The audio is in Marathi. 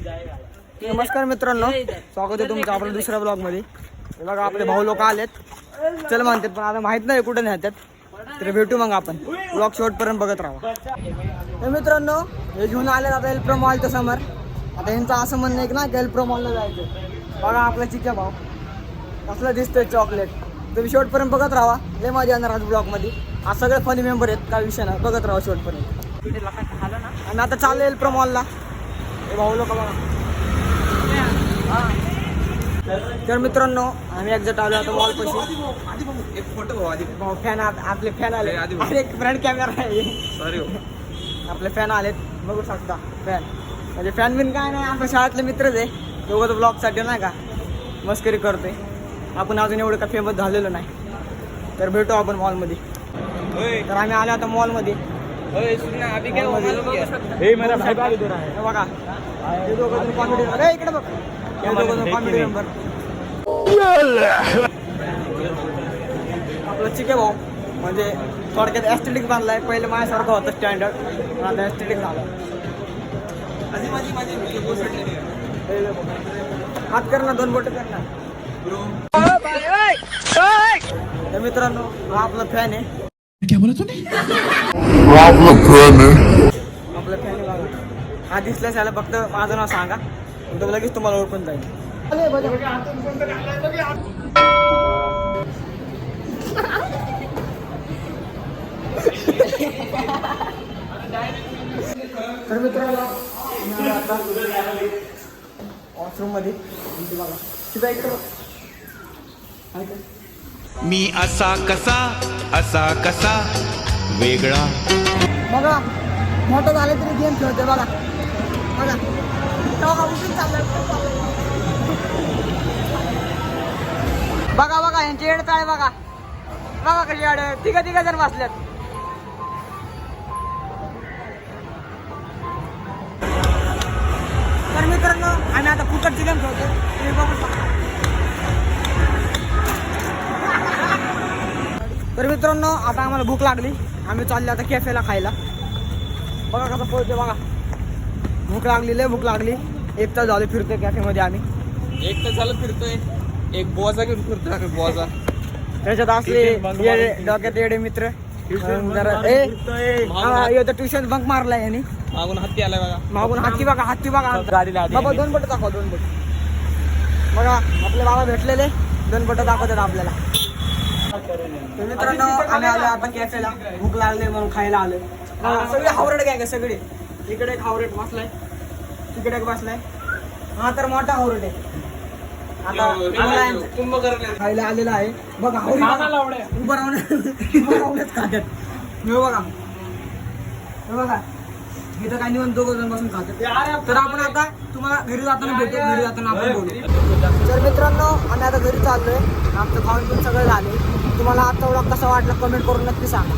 नमस्कार मित्रांनो, स्वागत आहे तुमचं आपल्या दुसऱ्या ब्लॉग मध्ये. बघा आपले भाऊ लोक आलेत, चल म्हणतात पण आता माहित नाही कुठे नेतात. तर भेटू मग आपण. ब्लॉग शेवटपर्यंत बघत राहा. तर मित्रांनो, हे घेऊन आलेत आता एल्प्रो मॉलच्या समोर. आता यांचं असं म्हणणं आहे की ना एल्प्रो मॉलला जायचं. बघा आपला चिक्या भाऊ कसलं दिसतंय चॉकलेट. तुम्ही शेवटपर्यंत बघत राहा, लय मजा येणार आज ब्लॉग मध्ये. आज सगळे फनी मेंबर आहेत, काय विषय नाही, बघत राहा शेवटपर्यंत. आणि आता चाललं एल्प्रो मॉलला. हे भाऊ लोक बघा. तर मित्रांनो, आम्ही एक्झॅक्ट आलो आता मॉल पाशी. एक फोटो भाऊ फॅन आपले फॅन आले. अरे फ्रंट कॅमेरा आहे. सॉरी आपले फॅन आलेत, बघू शकता. फॅन म्हणजे फॅन बिन काय नाही, आपल्या शाळेतले मित्रच आहे. दोघं तर ब्लॉगसाठी नाही का मस्करी करतोय. आपण अजून एवढं का फेमस झालेलो नाही. तर भेटू आपण मॉलमध्ये. तर आम्ही आलो आता मॉलमध्ये. बघा हे दोघं कॉमेडी. अरे इकडे बघ, हे दोघं कॉमेडी मेंबर. आपलं चिके भाऊ म्हणजे थोडक्यात एस्थेटिक बांधलाय. पहिले माझ्यासारखं होतं स्टँडर्ड, आता एस्थेटिक झालं. हात कर ना, दोन बोट कर ना. तर मित्रांनो, हा आपला फॅन आहे. आपलं फॅन आहे. हा दिसल्यास याला फक्त माझं नाव सांगा, तर लगेच तुम्हाला ओळखून जाईल. तर मित्रांनो, वॉशरूम मध्ये मी असा कसा वेगळा. बघा मोठं झालं तरी गेम खेळतोय. बघा बघा उठून चाललं. बघा बघा यांची येडताळे बघा. बघा कशी आड तिघं जण बसल्यात. तर मित्रांनो, आम्ही आता फुकटची गेम खेळतो. तुम्ही बघू शकता. तर मित्रांनो, आता आम्हाला भूक लागली. आम्ही चालले आता कॅफेला खायला. बघा कसं पोहोचते. बघा भूक लागली, लय भूक लागली. 1 तास झालं फिरतोय कॅफेमध्ये आम्ही. 1 तास झालं फिरतोय. एक बोजा घेऊन फिरतोय आम्ही. बोजा त्याच्यात असले डोक्यात येडे मित्र. ट्युशन बंक मारलाय यांनी. मागून हत्ती आलाय बघा. मागून हत्ती बघा. हत्ती बघा गाडीला. बाबा 2 बोट दाखवा. 2 बोट बघा. आपले बाबा भेटलेले 2 बोट दाखवतात आपल्याला. तर मित्रांनो, आम्ही आलो आता कॅफेला. भूक लागले म्हणून खायला आलो. सगळे हावरट गँग सगळे. इकडे एक हावरट बसलाय, तिकडे एक बसलाय. हा तर मोठा हावरट आहे. आता कुंभकर्ण खायला आलेला आहे. बघा उभं राहण्यात खात्यात. बघा बघा इथं काही निवंत 2 जण बसून खातात. तर आपण आता तुम्हाला घरी जाताना भेटू. घरी जाताना आपण बोलू. तर मित्रांनो, आम्ही आता घरी चाललोय. आमचं खाऊन पिऊन सगळं झाले. तुम्हाला आजचा व्लॉग कसा वाटला कमेंट करून नक्की सांगा.